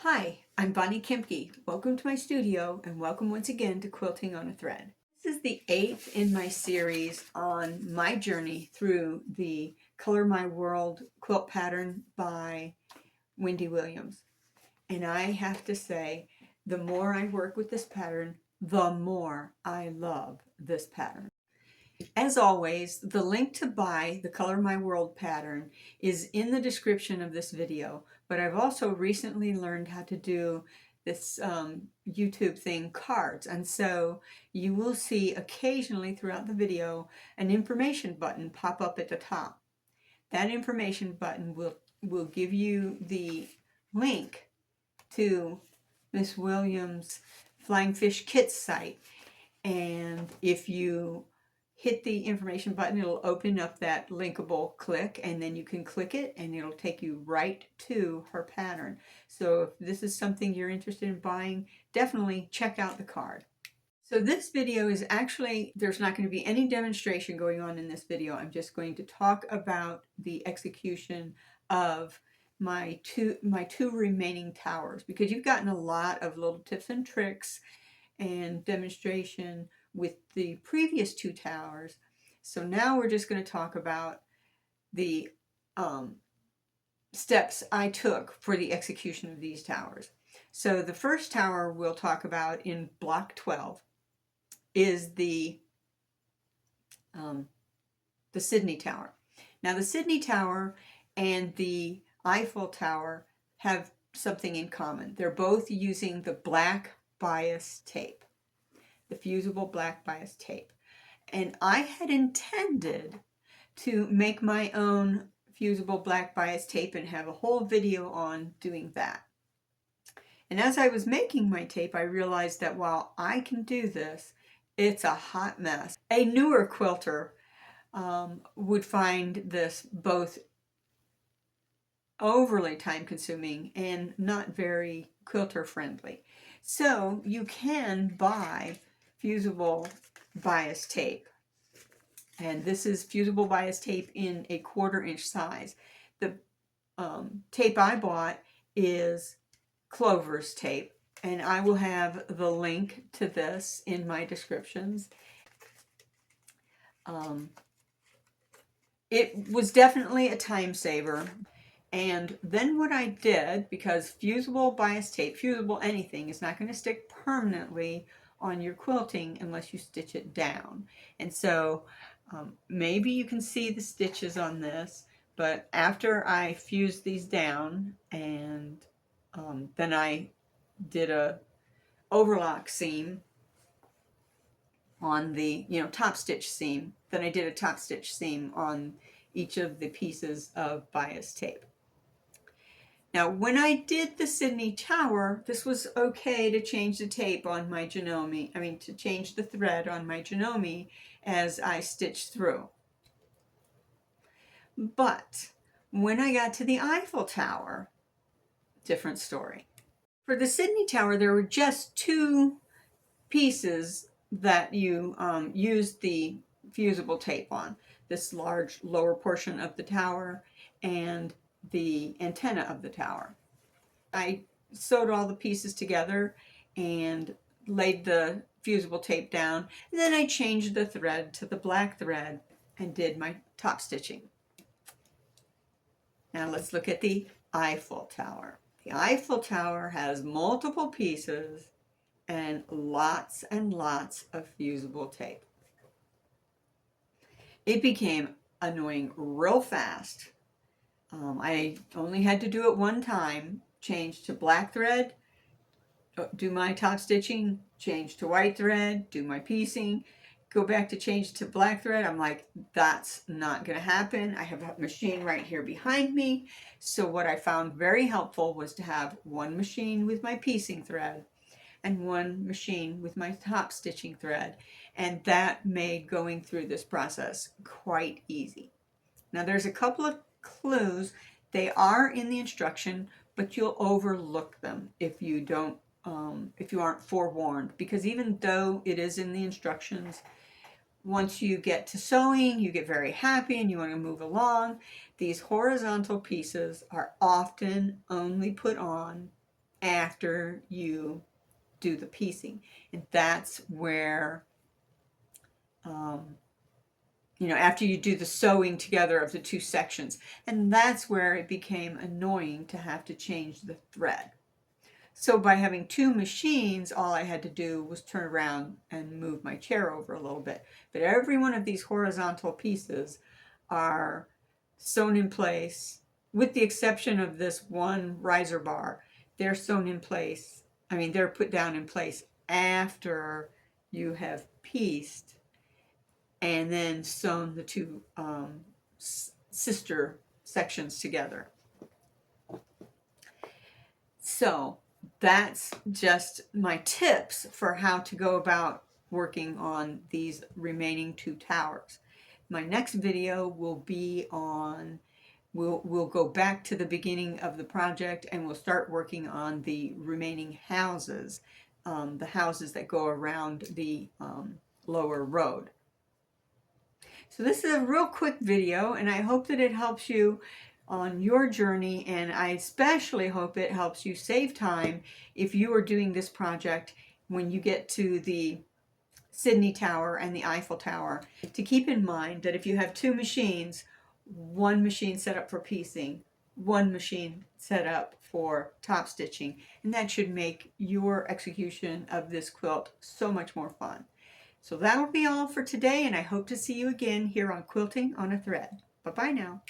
Hi, I'm Bonnie Kempke. Welcome to my studio and welcome once again to Quilting on a Thread. This is the 8th in my series on my journey through the Color My World quilt pattern by Wendy Williams. And I have to say, the more I work with this pattern, the more I love this pattern. As always, the link to buy the Color My World pattern is in the description of this video, but I've also recently learned how to do this YouTube thing, cards, and so you will see occasionally throughout the video an information button pop up at the top. That information button will give you the link to Miss Williams' Flying Fish Kits site, and if you hit the information button, it'll open up that linkable click, and then you can click it and it'll take you right to her pattern. So if this is something you're interested in buying, definitely check out the card. So this video is actually, there's not going to be any demonstration going on in this video. I'm just going to talk about the execution of my two remaining towers, because you've gotten a lot of little tips and tricks and demonstration with the previous two towers. So now we're just going to talk about the steps I took for the execution of these towers. So the first tower we'll talk about in block 12 is the Sydney Tower. Now the Sydney Tower and the Eiffel Tower have something in common. They're both using the black bias tape, the fusible black bias tape. And I had intended to make my own fusible black bias tape and have a whole video on doing that. And as I was making my tape, I realized that while I can do this, it's a hot mess. A newer quilter would find this both overly time-consuming and not very quilter friendly. So you can buy fusible bias tape, and this is fusible bias tape in a 1/4 inch size. The tape I bought is Clover's tape, and I will have the link to this in my descriptions. It was definitely a time saver. And then what I did, because fusible bias tape, fusible anything, is not going to stick permanently on your quilting unless you stitch it down. And so maybe you can see the stitches on this, but after I fused these down, and then I did a overlock seam on the top stitch seam, then I did a top stitch seam on each of the pieces of bias tape. Now, when I did the Sydney Tower, this was okay to change the tape on my Janome, to change the thread on my Janome as I stitched through. But when I got to the Eiffel Tower, different story. For the Sydney Tower, there were just two pieces that you used the fusible tape on. This large lower portion of the tower and the antenna of the tower. I sewed all the pieces together and laid the fusible tape down, and then I changed the thread to the black thread and did my top stitching. Now let's look at the Eiffel Tower. The Eiffel Tower has multiple pieces and lots of fusible tape. It became annoying real fast. I only had to do it one time, change to black thread, do my top stitching, change to white thread, do my piecing, go back to change to black thread. I'm like, that's not going to happen. I have a machine right here behind me. So what I found very helpful was to have one machine with my piecing thread and one machine with my top stitching thread. And that made going through this process quite easy. Now there's a couple of clues. They are in the instruction, but you'll overlook them if you don't, if you aren't forewarned, because even though it is in the instructions, once you get to sewing, you get very happy and you want to move along. These horizontal pieces are often only put on after you do the piecing. And that's where, after you do the sewing together of the two sections. And that's where it became annoying to have to change the thread. So by having two machines, all I had to do was turn around and move my chair over a little bit. But every one of these horizontal pieces are sewn in place, with the exception of this one riser bar. They're sewn in place, they're put down in place after you have pieced and then sewn the two sister sections together. So that's just my tips for how to go about working on these remaining two towers. My next video will be on, we'll go back to the beginning of the project and we'll start working on the remaining houses, the houses that go around the lower road. So this is a real quick video, and I hope that it helps you on your journey, and I especially hope it helps you save time if you are doing this project when you get to the Sydney Tower and the Eiffel Tower, to keep in mind that if you have two machines, one machine set up for piecing, one machine set up for top stitching, and that should make your execution of this quilt so much more fun. So that'll be all for today, and I hope to see you again here on Quilting on a Thread. Bye-bye now.